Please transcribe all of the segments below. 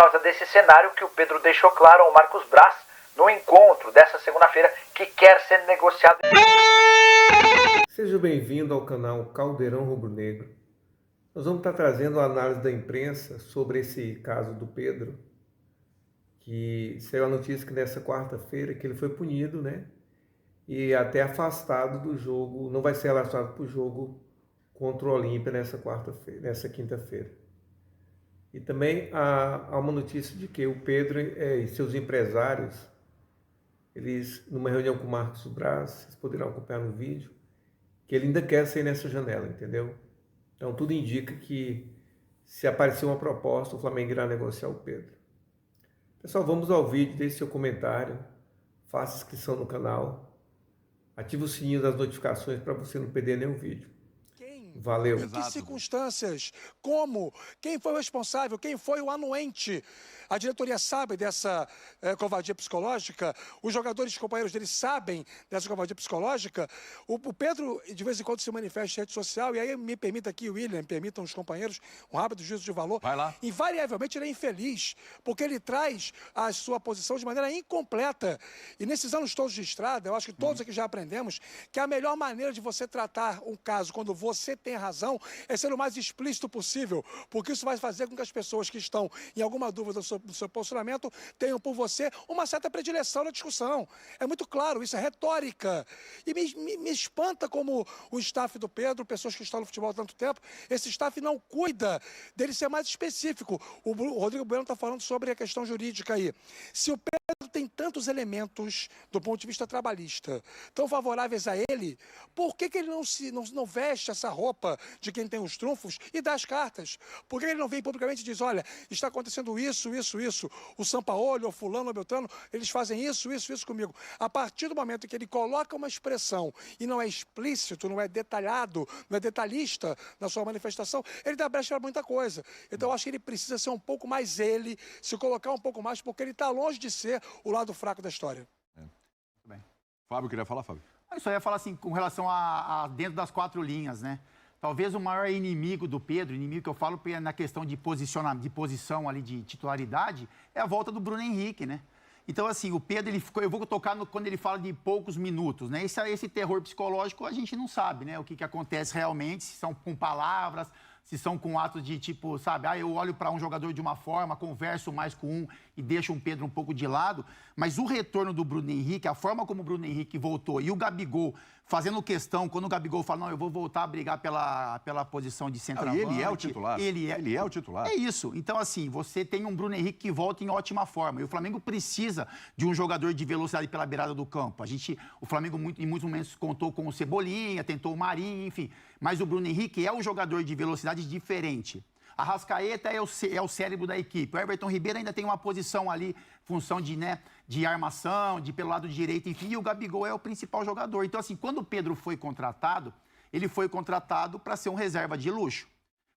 causa desse cenário que o Pedro deixou claro ao Marcos Braz no encontro dessa segunda-feira que quer ser negociado. Seja bem-vindo ao canal Caldeirão Rubro-Negro. Nós vamos estar trazendo a análise da imprensa sobre esse caso do Pedro, que saiu a notícia que nessa quarta-feira que ele foi punido, né? E até afastado do jogo, não vai ser relacionado para o jogo contra o Olímpia nessa quinta-feira. E também há uma notícia de que o Pedro e seus empresários, eles, numa reunião com o Marcos Braz, vocês poderão acompanhar no vídeo, que ele ainda quer sair nessa janela, entendeu? Então tudo indica que se aparecer uma proposta, o Flamengo irá negociar o Pedro. Pessoal, vamos ao vídeo, deixe seu comentário, faça inscrição no canal, ative o sininho das notificações para você não perder nenhum vídeo. Valeu. Em que circunstâncias? Como? Quem foi o responsável? Quem foi o anuente? A diretoria sabe dessa covardia psicológica? Os jogadores, companheiros dele, sabem dessa covardia psicológica? O Pedro, de vez em quando, se manifesta em rede social, e aí me permita aqui, William, permitam os companheiros, um rápido juízo de valor. Vai lá. Invariavelmente ele é infeliz, porque ele traz a sua posição de maneira incompleta. E nesses anos todos de estrada, eu acho que todos aqui já aprendemos que a melhor maneira de você tratar um caso quando você tem razão é ser o mais explícito possível, porque isso vai fazer com que as pessoas que estão em alguma dúvida do seu posicionamento tenham por você uma certa predileção na discussão. É muito claro, isso é retórica. E me espanta como o staff do Pedro, pessoas que estão no futebol há tanto tempo, esse staff não cuida dele ser mais específico. O Rodrigo Bueno está falando sobre a questão jurídica aí. Se o Pedro tem tantos elementos do ponto de vista trabalhista tão favoráveis a ele, por que ele não veste essa roupa de quem tem os trunfos e dá as cartas? Por que ele não vem publicamente e diz, olha, está acontecendo isso, isso, isso. O Sampaoli, ou fulano, ou Beltrano, eles fazem isso, isso, isso comigo. A partir do momento que ele coloca uma expressão e não é explícito, não é detalhado, não é detalhista na sua manifestação, ele dá brecha para muita coisa. Então eu acho que ele precisa ser um pouco mais ele, se colocar um pouco mais, porque ele está longe de ser o lado fraco da história. Muito bem. Fábio, queria falar, Fábio? Eu só ia falar assim, com relação a dentro das 4 linhas, né? Talvez o maior inimigo do Pedro, inimigo que eu falo na questão de posicionamento, de posição ali, de titularidade, é a volta do Bruno Henrique, né? Então, assim, o Pedro, eu vou tocar quando ele fala de poucos minutos, né? Esse terror psicológico a gente não sabe, né? O que acontece realmente, se são com palavras, se são com atos de tipo, sabe, eu olho para um jogador de uma forma, converso mais com um e deixo um Pedro um pouco de lado, mas o retorno do Bruno Henrique, a forma como o Bruno Henrique voltou e o Gabigol fazendo questão, quando o Gabigol fala, não, eu vou voltar a brigar pela posição de centroavante. Ele é o titular. Ele é o titular. É isso. Então, assim, você tem um Bruno Henrique que volta em ótima forma. E o Flamengo precisa de um jogador de velocidade pela beirada do campo. O Flamengo, em muitos momentos, contou com o Cebolinha, tentou o Marinho, enfim. Mas o Bruno Henrique é um jogador de velocidade diferente. A Arrascaeta é o cérebro da equipe. O Everton Ribeiro ainda tem uma posição ali, função de armação, pelo lado direito, enfim, e o Gabigol é o principal jogador. Então, assim, quando o Pedro foi contratado, ele foi contratado para ser um reserva de luxo.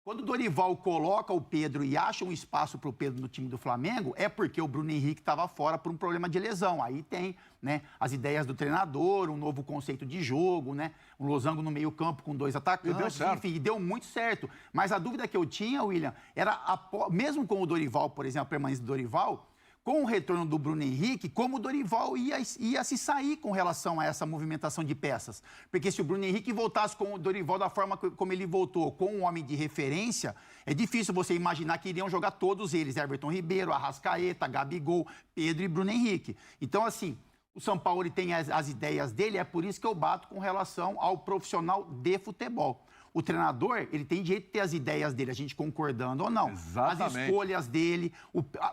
Quando o Dorival coloca o Pedro e acha um espaço para o Pedro no time do Flamengo, é porque o Bruno Henrique estava fora por um problema de lesão. Aí tem, né, as ideias do treinador, um novo conceito de jogo, né, um losango no meio-campo com 2 atacantes, deu certo. enfim, e deu muito certo. Mas a dúvida que eu tinha, William, era, mesmo com o Dorival, por exemplo, a permanência do Dorival, com o retorno do Bruno Henrique, como o Dorival ia se sair com relação a essa movimentação de peças. Porque se o Bruno Henrique voltasse com o Dorival da forma como ele voltou, com um homem de referência, é difícil você imaginar que iriam jogar todos eles, Everton Ribeiro, Arrascaeta, Gabigol, Pedro e Bruno Henrique. Então, assim, o Sampaoli tem as ideias dele, é por isso que eu bato com relação ao profissional de futebol. O treinador, ele tem direito de ter as ideias dele, a gente concordando ou não. Exatamente. As escolhas dele.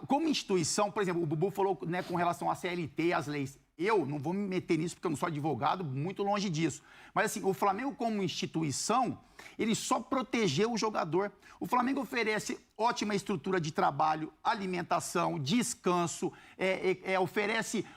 Como instituição, por exemplo, o Bubu falou, né, com relação à CLT, às leis. Eu não vou me meter nisso porque eu não sou advogado, muito longe disso. Mas assim, o Flamengo como instituição, ele só protegeu o jogador. O Flamengo oferece ótima estrutura de trabalho, alimentação, descanso,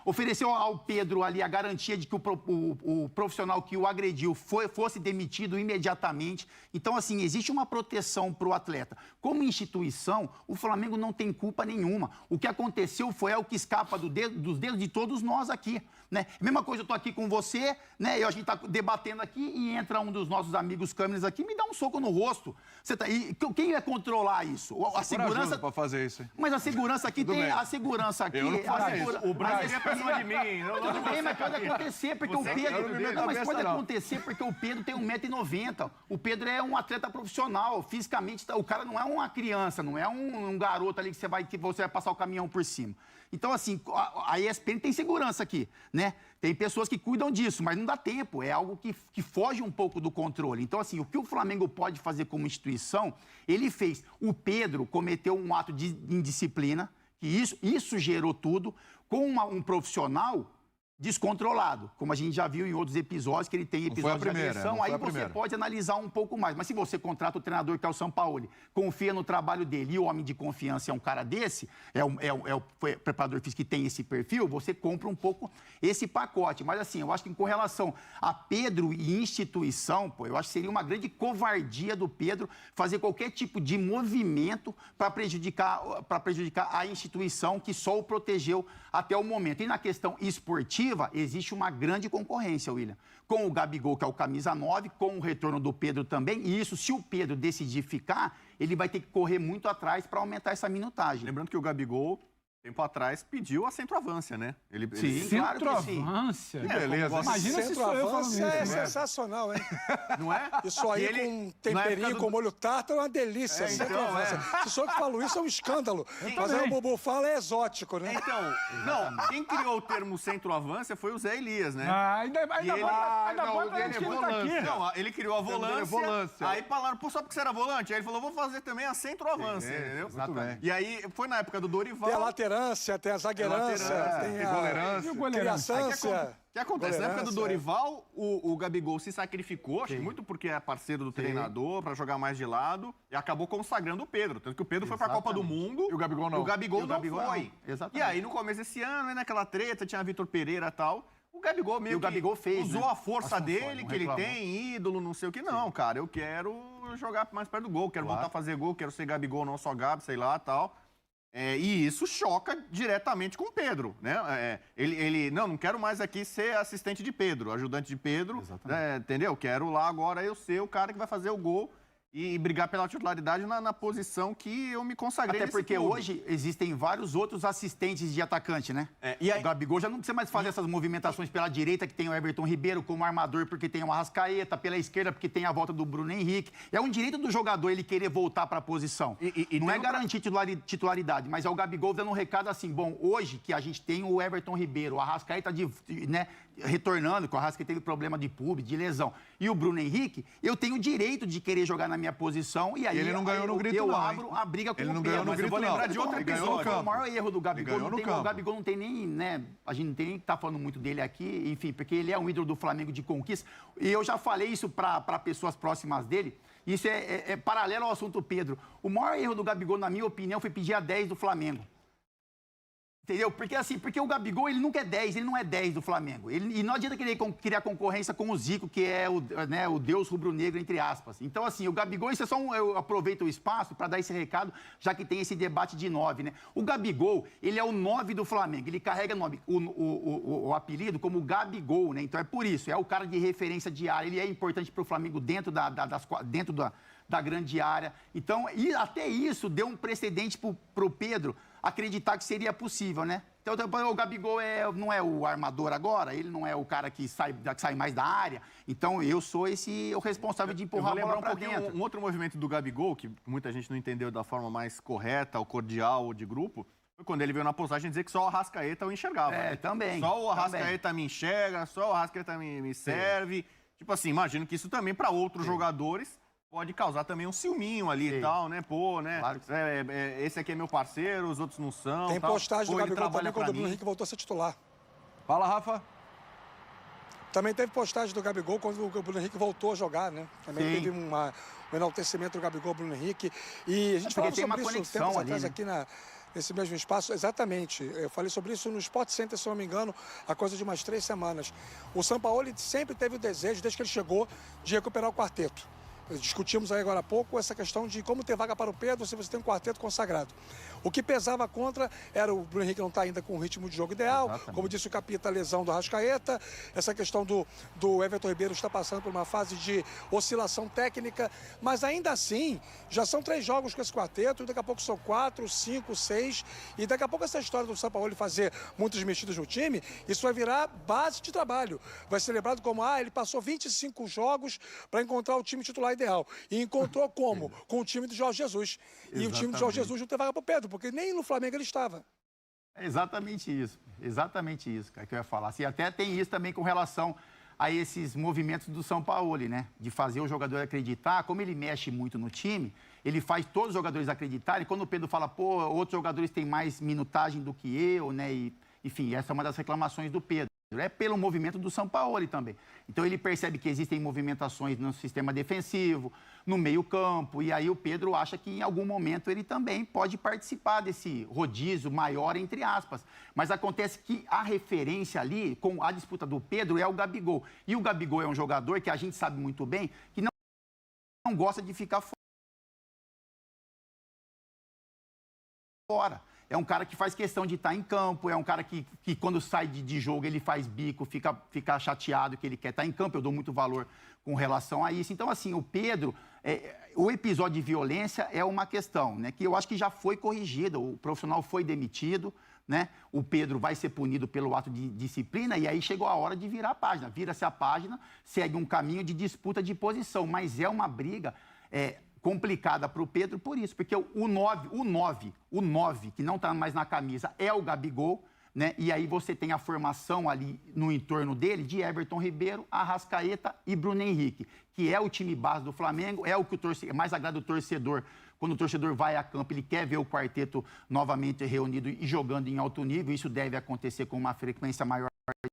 ofereceu ao Pedro ali a garantia de que o profissional que o agrediu fosse demitido imediatamente. Então, assim, existe uma proteção para o atleta. Como instituição, o Flamengo não tem culpa nenhuma. O que aconteceu foi o que escapa dos dedos de todos nós aqui. aqui, né? Mesma coisa, eu tô aqui com você, né? E a gente tá debatendo aqui e entra um dos nossos amigos câmeras aqui e me dá um soco no rosto. Você tá... E quem vai controlar isso? A segurança... para fazer isso, hein? Mas a segurança aqui Tudo tem... bem. A segurança aqui... Eu não faço isso. O Brasil é pra cima de mim. Tudo bem, mas pode acontecer, porque o Pedro... Não, mas pode acontecer, porque o Pedro tem 1,90 m. O Pedro é um atleta profissional. Fisicamente, o cara não é uma criança, não é um garoto ali que você vai passar o caminhão por cima. Então, assim, a ESPN tem segurança aqui, né? Tem pessoas que cuidam disso, mas não dá tempo. É algo que foge um pouco do controle. Então, assim, o que o Flamengo pode fazer como instituição, ele fez. O Pedro cometeu um ato de indisciplina, que isso gerou tudo, com um profissional descontrolado, como a gente já viu em outros episódios, que ele tem episódios de agressão, aí você pode analisar um pouco mais. Mas se você contrata o treinador, que é o Sampaoli, confia no trabalho dele e o homem de confiança é um cara desse, é o preparador físico que tem esse perfil, você compra um pouco esse pacote. Mas assim, eu acho que com relação a Pedro e instituição, pô, eu acho que seria uma grande covardia do Pedro fazer qualquer tipo de movimento para prejudicar a instituição que só o protegeu até o momento. E na questão esportiva, existe uma grande concorrência, William. Com o Gabigol, que é o camisa 9, com o retorno do Pedro também. E isso, se o Pedro decidir ficar, ele vai ter que correr muito atrás para aumentar essa minutagem. Lembrando que o Gabigol, tempo atrás, pediu a centroavância, né? Sim, claro que sim. Centroavância? Beleza. Imagina se sou eu falando isso. É sensacional, hein? Não é? Isso aí E com um temperinho, com molho tártaro, é uma delícia. Então, Se sou eu que falo isso, é um escândalo. Mas aí o Bubu fala, é exótico, né? Então, não, quem criou o termo centroavância foi o Zé Elias, né? Ainda bota a gente que ele tá aqui. Não, ele criou a volância. Aí falaram, pô, só porque você era volante? Aí ele falou, vou fazer também a centroavância, entendeu? Exatamente. E aí, foi na época do Dorival. Tem a laterância, tem a zagueirância, tem a criaçância. O que acontece? Na época do Dorival, o Gabigol se sacrificou, acho que muito porque é parceiro do treinador, para jogar mais de lado, e acabou consagrando o Pedro. Tanto que o Pedro foi para a Copa do Mundo. E o Gabigol não. E o Gabigol não foi. Exatamente. E aí, no começo desse ano, naquela treta, tinha Vitor Pereira e tal. O Gabigol meio usou a força dele, que ele tem, ídolo, não sei o que. Não, cara, eu quero jogar mais perto do gol, quero voltar a fazer gol, quero ser Gabigol, não só Gabi, sei lá, tal. E isso choca diretamente com o Pedro, né? Ele não quero mais aqui ser assistente de Pedro, ajudante de Pedro, né? Entendeu? Quero lá agora eu ser o cara que vai fazer o gol e brigar pela titularidade na posição que eu me consagrei. Até porque hoje existem vários outros assistentes de atacante, né? E aí... O Gabigol já não precisa mais fazer essas movimentações pela direita, que tem o Everton Ribeiro como armador, porque tem o Arrascaeta, pela esquerda, porque tem a volta do Bruno Henrique. É um direito do jogador ele querer voltar para a posição. Não é garantir titularidade, mas é o Gabigol dando um recado assim, bom, hoje que a gente tem o Everton Ribeiro, o Arrascaeta né, retornando, que o Arrascaeta teve problema de pub, de lesão, e o Bruno Henrique, eu tenho o direito de querer jogar na minha posição, e aí ele não ganhou no grito, eu não, abro a briga com ele o não Pedro. ganhou no grito, eu vou lembrar de outro episódio. Foi o maior erro do Gabigol. O Gabigol não tem nem, né? A gente não tem nem que tá falando muito dele aqui, enfim, porque ele é um ídolo do Flamengo de conquista. E eu já falei isso para pessoas próximas dele. Isso é paralelo ao assunto Pedro. O maior erro do Gabigol, na minha opinião, foi pedir a 10 do Flamengo. Entendeu? Porque o Gabigol, ele nunca é 10, ele não é 10 do Flamengo. E não adianta querer criar concorrência com o Zico, que é o deus rubro-negro, entre aspas. Então, assim, o Gabigol, isso é só eu aproveito o espaço para dar esse recado, já que tem esse debate de 9, né? O Gabigol, ele é o 9 do Flamengo, ele carrega o apelido como Gabigol, né? Então é por isso, é o cara de referência diária, ele é importante para o Flamengo dentro da grande área. Então, e até isso deu um precedente pro Pedro acreditar que seria possível, né? Então, o Gabigol não é o armador agora, ele não é o cara que sai mais da área. Então, eu sou o responsável de empurrar a bola para dentro. Um outro movimento do Gabigol, que muita gente não entendeu da forma mais correta, ou cordial, ou de grupo, foi quando ele veio na postagem dizer que só o Arrascaeta o enxergava. Também. Só o Arrascaeta me enxerga, só o Arrascaeta me serve. Tipo assim, imagino que isso também para outros jogadores pode causar também um ciúminho ali e tal, né? Pô, né? Claro que esse aqui é meu parceiro, os outros não são. Tem postagem do Gabigol também quando o Bruno Henrique voltou a ser titular. Fala, Rafa. Também teve postagem do Gabigol quando o Bruno Henrique voltou a jogar, né? Também teve um enaltecimento do Gabigol, Bruno Henrique. E a gente falou sobre isso tempos atrás aqui nesse mesmo espaço. Exatamente. Eu falei sobre isso no Sport Center, se não me engano, há coisa de umas 3 semanas. O Sampaoli sempre teve o desejo, desde que ele chegou, de recuperar o quarteto. Discutimos aí agora há pouco essa questão de como ter vaga para o Pedro se você tem um quarteto consagrado. O que pesava contra era o Bruno Henrique não estar ainda com o ritmo de jogo ideal, como disse o Capita, a lesão do Arrascaeta, essa questão do Everton Ribeiro estar passando por uma fase de oscilação técnica, mas ainda assim, já são 3 jogos com esse quarteto, e daqui a pouco são 4, 5, 6, e daqui a pouco essa história do Sampaoli fazer muitos mexidos no time, isso vai virar base de trabalho. Vai ser lembrado como, ele passou 25 jogos para encontrar o time titular ideal. E encontrou como? Com o time do Jorge Jesus. E o time do Jorge Jesus não tem vaga para o Pedro, porque nem no Flamengo ele estava. É exatamente isso, cara, que eu ia falar. Assim, até tem isso também com relação a esses movimentos do Sampaoli, né? De fazer o jogador acreditar, como ele mexe muito no time, ele faz todos os jogadores acreditarem. Quando o Pedro fala, outros jogadores têm mais minutagem do que eu, né? E, enfim, essa é uma das reclamações do Pedro. É pelo movimento do Sampaoli também. Então ele percebe que existem movimentações no sistema defensivo, no meio-campo, e aí o Pedro acha que em algum momento ele também pode participar desse rodízio maior, entre aspas. Mas acontece que a referência ali, com a disputa do Pedro, é o Gabigol. E o Gabigol é um jogador que a gente sabe muito bem que não gosta de ficar fora. É um cara que faz questão de estar em campo, é um cara que quando sai de jogo ele faz bico, fica chateado que ele quer estar em campo. Eu dou muito valor com relação a isso. Então, assim, o Pedro, o episódio de violência é uma questão, né, que eu acho que já foi corrigida. O profissional foi demitido, né? O Pedro vai ser punido pelo ato de disciplina e aí chegou a hora de virar a página. Vira-se a página, segue um caminho de disputa de posição, mas é uma briga complicada para o Pedro por isso, porque o 9 que não está mais na camisa é o Gabigol, né? E aí você tem a formação ali no entorno dele de Everton Ribeiro, Arrascaeta e Bruno Henrique, que é o time base do Flamengo, é o que mais agrada o torcedor. Quando o torcedor vai a campo, ele quer ver o quarteto novamente reunido e jogando em alto nível. Isso deve acontecer com uma frequência maior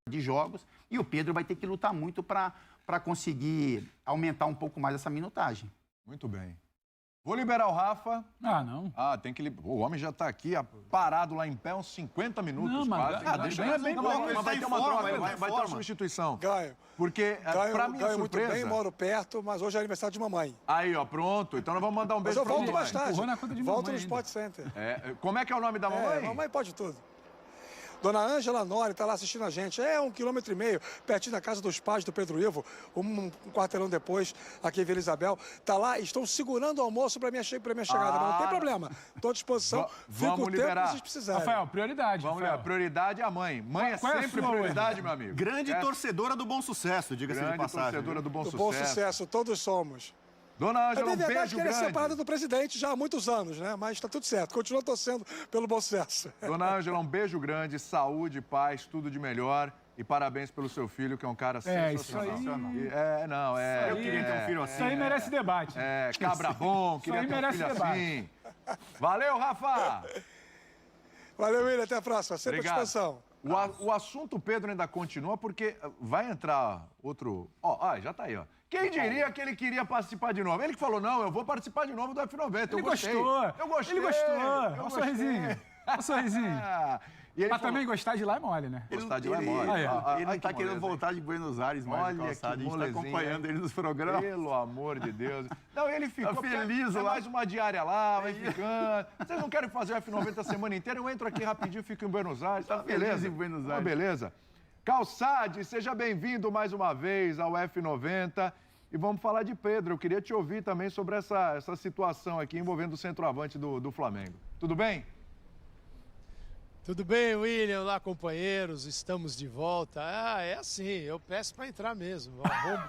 de jogos. E o Pedro vai ter que lutar muito para conseguir aumentar um pouco mais essa minutagem. Muito bem. Vou liberar o Rafa. Não. Tem que liberar. O homem já está aqui parado lá em pé uns 50 minutos não, quase. Deixa ele bem pouco. Mas vai ter uma troca, vai ter uma substituição. Gaio. Porque, para minha surpresa... muito bem, moro perto, mas hoje é aniversário de mamãe. Aí, pronto. Então nós vamos mandar um beijo pra mamãe. Mas eu volto mais tarde. Na conta de volto no ainda. Sport Center. Como é que é o nome da mamãe? Mamãe pode tudo. Dona Ângela Nori está lá assistindo a gente. 1,5 km, pertinho da casa dos pais do Pedro Ivo, um quarteirão depois, aqui em Vila Isabel. Está lá, estão segurando o almoço para minha chegada, mas não tem problema. Estou à disposição, fico o tempo que vocês precisarem. Rafael, prioridade. Vamos lá, prioridade é a mãe. Mãe sempre prioridade, meu amigo. Grande torcedora do Bom Sucesso, diga-se de passagem. Grande torcedora do Bom Sucesso. Do Bom Sucesso, todos somos. Dona Ângela, um beijo grande. Queria ser separada do presidente já há muitos anos, né? Mas está tudo certo. Continua torcendo pelo Bom Sucesso. Dona Ângela, um beijo grande, saúde, paz, tudo de melhor. E parabéns pelo seu filho, que é um cara sensacional. Isso aí... Eu queria ter um filho assim. Isso aí merece debate. Cabra bom, queria ter um filho assim. Valeu, Rafa! Valeu, William. Até a próxima. Sempre à disposição. O assunto, Pedro, ainda continua, porque vai entrar outro... já tá aí, ó. Quem diria que ele queria participar de novo? Ele que falou, não, eu vou participar de novo do F90. Ele gostou. Eu gostei. Ele gostou. Olha o sorrisinho. Olha o sorrisinho. Mas também gostar de lá é mole, né? Gostar de lá é mole. Ele não tá querendo voltar de Buenos Aires mais de calçada. A gente tá acompanhando ele nos programas. Pelo amor de Deus. Não, ele ficou feliz lá. Mais uma diária lá, vai ficando. Vocês não querem fazer o F90 a semana inteira? Eu entro aqui rapidinho, fico em Buenos Aires. Tá feliz em Buenos Aires. Beleza. Calçade, seja bem-vindo mais uma vez ao F90. E vamos falar de Pedro. Eu queria te ouvir também sobre essa situação aqui envolvendo o centroavante do Flamengo. Tudo bem? Tudo bem, William? Olá, companheiros. Estamos de volta. É assim, eu peço para entrar mesmo.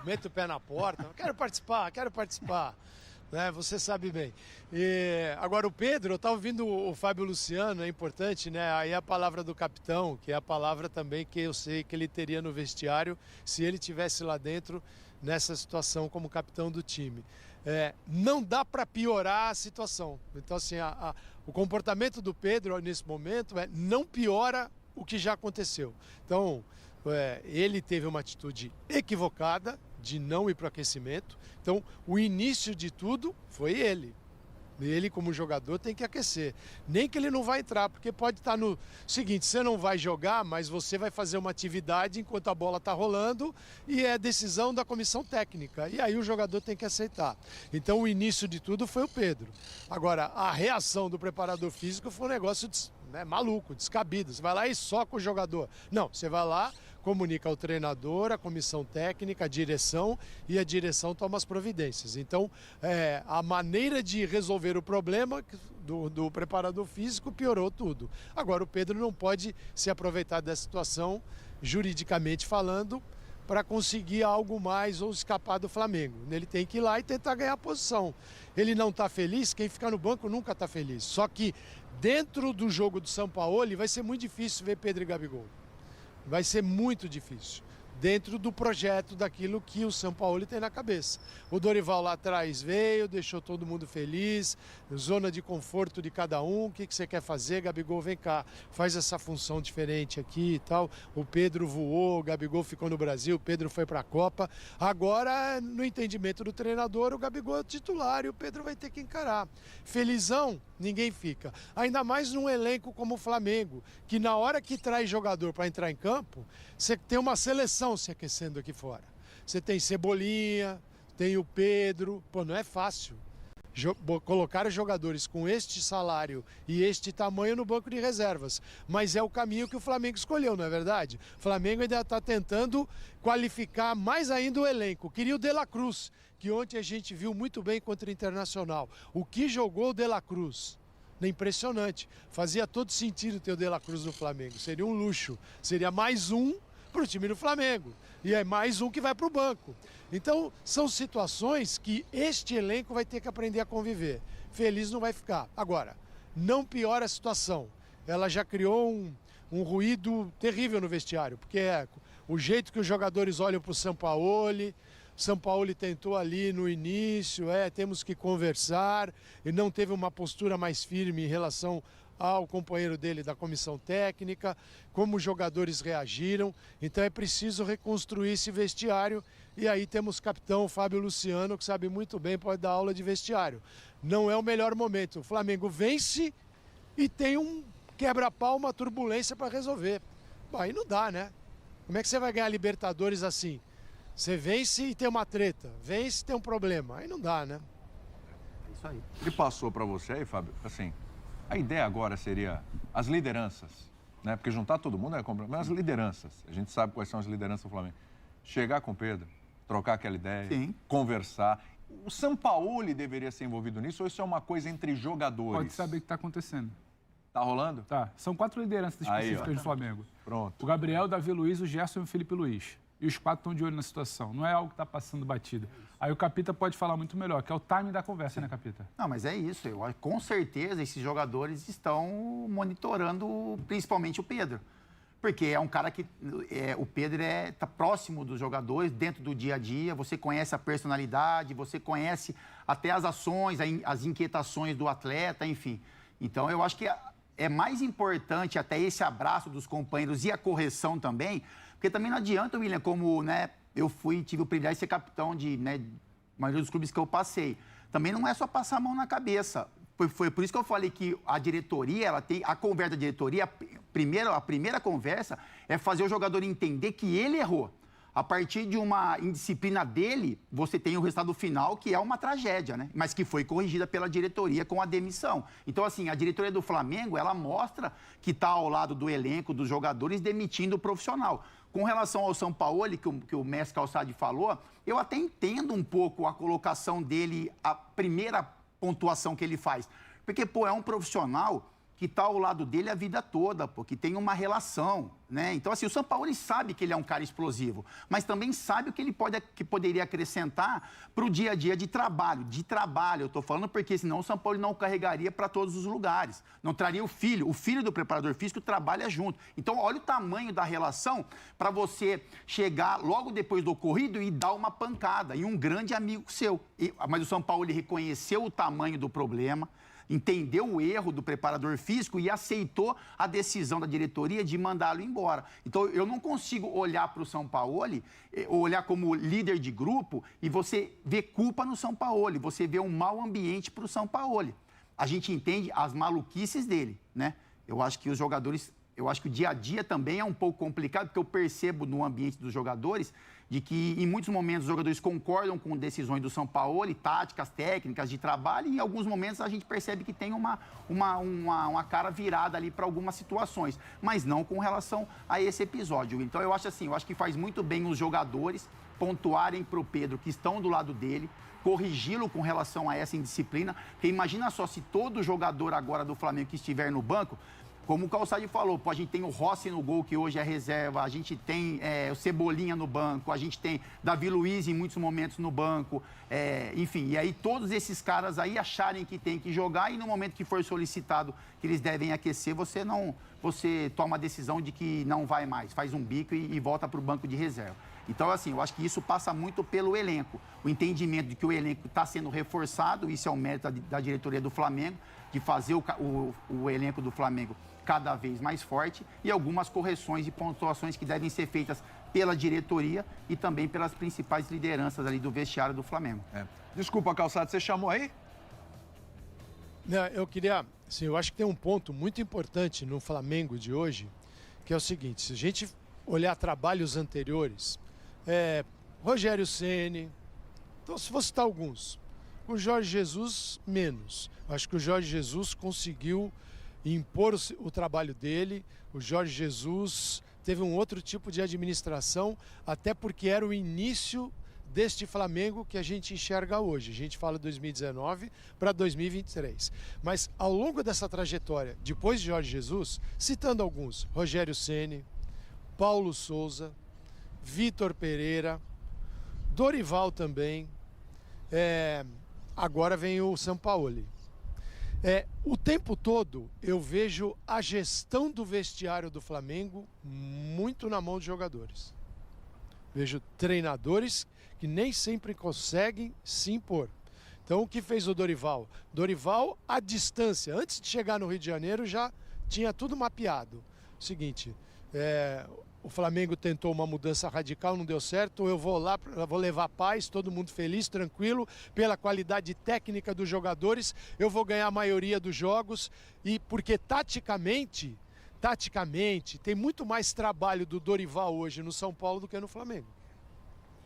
Meto o pé na porta. Quero participar. Né? Você sabe bem. Agora, o Pedro, eu estava ouvindo o Fábio Luciano, é importante, né? Aí a palavra do capitão, que é a palavra também que eu sei que ele teria no vestiário se ele estivesse lá dentro nessa situação como capitão do time. Não dá para piorar a situação. Então, assim, o comportamento do Pedro nesse momento não piora o que já aconteceu. Então, ele teve uma atitude equivocada de não ir para o aquecimento. Então, o início de tudo foi ele. Ele, como jogador, tem que aquecer. Nem que ele não vai entrar, porque pode estar no seguinte, você não vai jogar, mas você vai fazer uma atividade enquanto a bola está rolando e é decisão da comissão técnica. E aí o jogador tem que aceitar. Então o início de tudo foi o Pedro. Agora, a reação do preparador físico foi um negócio maluco, descabido. Você vai lá e soca o jogador. Não, você vai lá, comunica ao treinador, à comissão técnica, à direção, e a direção toma as providências. Então, a maneira de resolver o problema do preparador físico piorou tudo. Agora, o Pedro não pode se aproveitar dessa situação, juridicamente falando, para conseguir algo mais ou escapar do Flamengo. Ele tem que ir lá e tentar ganhar a posição. Ele não está feliz, quem fica no banco nunca está feliz. Só que dentro do jogo do Sampaoli vai ser muito difícil ver Pedro e Gabigol. Vai ser muito difícil, dentro do projeto daquilo que o Sampaoli tem na cabeça. O Dorival lá atrás veio, deixou todo mundo feliz, zona de conforto de cada um, o que você quer fazer? Gabigol, vem cá, faz essa função diferente aqui e tal. O Pedro voou, o Gabigol ficou no Brasil, o Pedro foi para a Copa. Agora, no entendimento do treinador, o Gabigol é o titular e o Pedro vai ter que encarar. Felizão, ninguém fica. Ainda mais num elenco como o Flamengo, que na hora que traz jogador para entrar em campo, você tem uma seleção se aquecendo aqui fora. Você tem Cebolinha, tem o Pedro, não é fácil. Colocar os jogadores com este salário e este tamanho no banco de reservas. Mas é o caminho que o Flamengo escolheu, não é verdade? O Flamengo ainda está tentando qualificar mais ainda o elenco. Queria o De La Cruz, que ontem a gente viu muito bem contra o Internacional. O que jogou o De La Cruz? Impressionante. Fazia todo sentido ter o De La Cruz no Flamengo. Seria um luxo. Seria mais um para o time do Flamengo. E é mais um que vai para o banco. Então, são situações que este elenco vai ter que aprender a conviver. Feliz não vai ficar. Agora, não piora a situação. Ela já criou um ruído terrível no vestiário, porque é o jeito que os jogadores olham para o Sampaoli. Sampaoli tentou ali no início, temos que conversar, e não teve uma postura mais firme em relação ao companheiro dele da comissão técnica, como os jogadores reagiram. Então é preciso reconstruir esse vestiário, e aí temos o capitão Fábio Luciano, que sabe muito bem, pode dar aula de vestiário. Não é o melhor momento. O Flamengo vence e tem um quebra-pau, uma turbulência para resolver. Bom, aí não dá, né? Como é que você vai ganhar Libertadores assim? Você vence e tem uma treta, vence e tem um problema. Aí não dá, né? É isso aí. Ele passou para você aí, Fábio, assim, a ideia agora seria as lideranças, né? Porque juntar todo mundo é complicado, mas as lideranças, a gente sabe quais são as lideranças do Flamengo. Chegar com o Pedro, trocar aquela ideia, sim, conversar. O Sampaoli deveria ser envolvido nisso ou isso é uma coisa entre jogadores? Pode saber o que está acontecendo. Tá rolando? Tá. São 4 lideranças específicas do Flamengo. Pronto. O Gabriel, o Davi Luiz, o Gerson e o Felipe Luiz. E os 4 estão de olho na situação. Não é algo que está passando batida. Aí o Capita pode falar muito melhor, que é o timing da conversa, né, Capita? Não, mas é isso. Com certeza esses jogadores estão monitorando principalmente o Pedro. Porque é um cara que... o Pedro está próximo dos jogadores, dentro do dia a dia. Você conhece a personalidade, você conhece até as ações, as inquietações do atleta, enfim. Então, eu acho que é mais importante até esse abraço dos companheiros e a correção também, porque também não adianta, William, como eu tive o privilégio de ser capitão de maioria dos clubes que eu passei. Também não é só passar a mão na cabeça. Foi por isso que eu falei que a diretoria, ela tem a conversa da diretoria, a primeira conversa é fazer o jogador entender que ele errou. A partir de uma indisciplina dele, você tem o resultado final, que é uma tragédia, né? Mas que foi corrigida pela diretoria com a demissão. Então, assim, a diretoria do Flamengo, ela mostra que está ao lado do elenco, dos jogadores, demitindo o profissional. Com relação ao Sampaoli, que o mestre Calçade falou, eu até entendo um pouco a colocação dele, a primeira pontuação que ele faz. Porque, é um profissional que está ao lado dele a vida toda, que tem uma relação, né? Então, assim, o Sampaoli sabe que ele é um cara explosivo, mas também sabe o que ele poderia acrescentar para o dia a dia de trabalho. Eu estou falando porque senão o Sampaoli não carregaria para todos os lugares. Não traria o filho do preparador físico trabalha junto. Então, olha o tamanho da relação para você chegar logo depois do ocorrido e dar uma pancada em um grande amigo seu. Mas o Sampaoli reconheceu o tamanho do problema, entendeu o erro do preparador físico e aceitou a decisão da diretoria de mandá-lo embora. Então, eu não consigo olhar para o Sampaoli, olhar como líder de grupo e você ver culpa no Sampaoli, você vê um mau ambiente para o Sampaoli. a gente entende as maluquices dele, né? Eu acho que os jogadores, eu acho que o dia a dia também é um pouco complicado, porque eu percebo no ambiente dos jogadores de que em muitos momentos os jogadores concordam com decisões do Sampaoli, táticas, técnicas de trabalho, e em alguns momentos a gente percebe que tem uma cara virada ali para algumas situações, mas não com relação a esse episódio. Então eu acho assim, eu acho que faz muito bem os jogadores pontuarem para o Pedro que estão do lado dele, corrigi-lo com relação a essa indisciplina, porque imagina só se todo jogador agora do Flamengo que estiver no banco, como o Calçade falou, pô, a gente tem o Rossi no gol, que hoje é reserva, a gente tem o Cebolinha no banco, a gente tem Davi Luiz em muitos momentos no banco, enfim, e aí todos esses caras aí acharem que tem que jogar e no momento que for solicitado que eles devem aquecer, você toma a decisão de que não vai mais, faz um bico e volta para o banco de reserva. Então, assim, eu acho que isso passa muito pelo elenco, o entendimento de que o elenco está sendo reforçado, isso é o mérito da diretoria do Flamengo, de fazer o elenco do Flamengo cada vez mais forte e algumas correções e pontuações que devem ser feitas pela diretoria e também pelas principais lideranças ali do vestiário do Flamengo. Desculpa, Calçado, você chamou aí? Não, eu queria... Assim, eu acho que tem um ponto muito importante no Flamengo de hoje, que é o seguinte, se a gente olhar trabalhos anteriores, Rogério Ceni, então se vou citar alguns, o Jorge Jesus menos. Acho que o Jorge Jesus conseguiu impor o trabalho dele, o Jorge Jesus teve um outro tipo de administração, até porque era o início deste Flamengo que a gente enxerga hoje. A gente fala 2019 para 2023. Mas ao longo dessa trajetória, depois de Jorge Jesus, citando alguns, Rogério Ceni, Paulo Souza, Vitor Pereira, Dorival também, agora vem o Sampaoli. O tempo todo eu vejo a gestão do vestiário do Flamengo muito na mão dos jogadores. Vejo treinadores que nem sempre conseguem se impor. Então o que fez o Dorival? Dorival, à distância, antes de chegar no Rio de Janeiro, já tinha tudo mapeado. Seguinte, o Flamengo tentou uma mudança radical, não deu certo, eu vou lá, vou levar paz, todo mundo feliz, tranquilo, pela qualidade técnica dos jogadores, eu vou ganhar a maioria dos jogos, e porque taticamente, tem muito mais trabalho do Dorival hoje no São Paulo do que no Flamengo.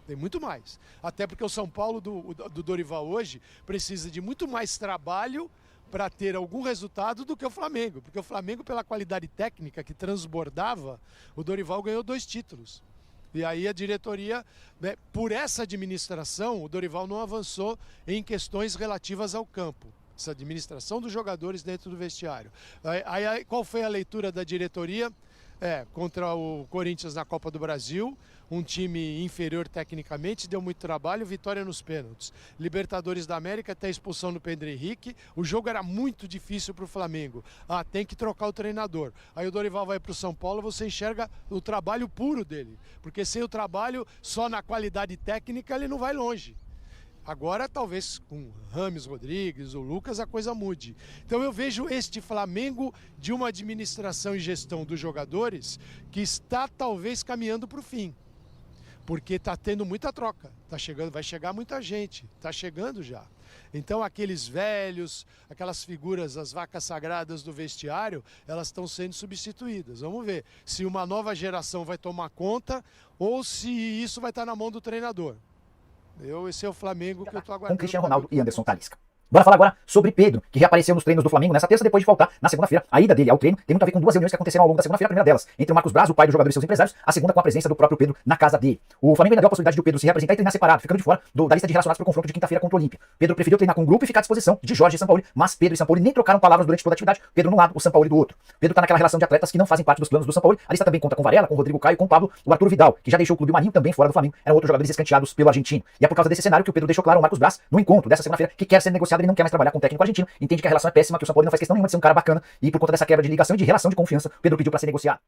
Tem muito mais. Até porque o São Paulo do Dorival hoje precisa de muito mais trabalho para ter algum resultado do que o Flamengo. Porque o Flamengo, pela qualidade técnica que transbordava, o Dorival ganhou 2 títulos. E aí a diretoria, por essa administração, o Dorival não avançou em questões relativas ao campo. Essa administração dos jogadores dentro do vestiário. Aí qual foi a leitura da diretoria? Contra o Corinthians na Copa do Brasil, um time inferior tecnicamente, deu muito trabalho, vitória nos pênaltis. Libertadores da América, até a expulsão do Pedro Henrique, o jogo era muito difícil para o Flamengo. Tem que trocar o treinador. Aí o Dorival vai para o São Paulo, você enxerga o trabalho puro dele, porque sem o trabalho, só na qualidade técnica, ele não vai longe. Agora, talvez com Rames Rodrigues, o Lucas, a coisa mude. Então eu vejo este Flamengo de uma administração e gestão dos jogadores que está talvez caminhando para o fim. Porque está tendo muita troca. Vai chegar muita gente. Está chegando já. Então aqueles velhos, aquelas figuras, as vacas sagradas do vestiário, elas estão sendo substituídas. Vamos ver se uma nova geração vai tomar conta ou se isso vai estar na mão do treinador. Esse é o Flamengo que eu tô aguardando. Com Cristiano Ronaldo e Anderson Talisca. Bora falar agora sobre Pedro, que reapareceu nos treinos do Flamengo nessa terça depois de voltar na segunda-feira. A ida dele ao treino tem muito a ver com 2 reuniões que aconteceram ao longo da segunda-feira. A primeira delas, entre o Marcos Braz, o pai do jogador e seus empresários. A segunda com a presença do próprio Pedro na casa dele. O Flamengo ainda deu a possibilidade de o Pedro se reapresentar e treinar separado, ficando de fora da lista de relacionados para o confronto de quinta-feira contra o Olímpia. Pedro preferiu treinar com o grupo e ficar à disposição de Jorge e Sampaoli, mas Pedro e Sampaoli nem trocaram palavras durante toda a atividade. Pedro num lado, o Sampaoli do outro. Pedro tá naquela relação de atletas que não fazem parte dos planos do Sampaoli. A lista também conta com Varela, com Rodrigo Caio, com Pablo, o Arthur Vidal, que já deixou o clube. Marinho também fora do Flamengo. Eram outros jogadores escanteados pelo argentino. E é por causa desse cenário que o Pedro deixou claro ao Marcos Braz no encontro dessa segunda-feira que quer ser negociado e não quer mais trabalhar com o técnico argentino. Entende que a relação é péssima, que o Sampaoli não faz questão nenhuma de ser um cara bacana e por conta dessa quebra de ligação e de relação de confiança, Pedro pediu para ser negociado.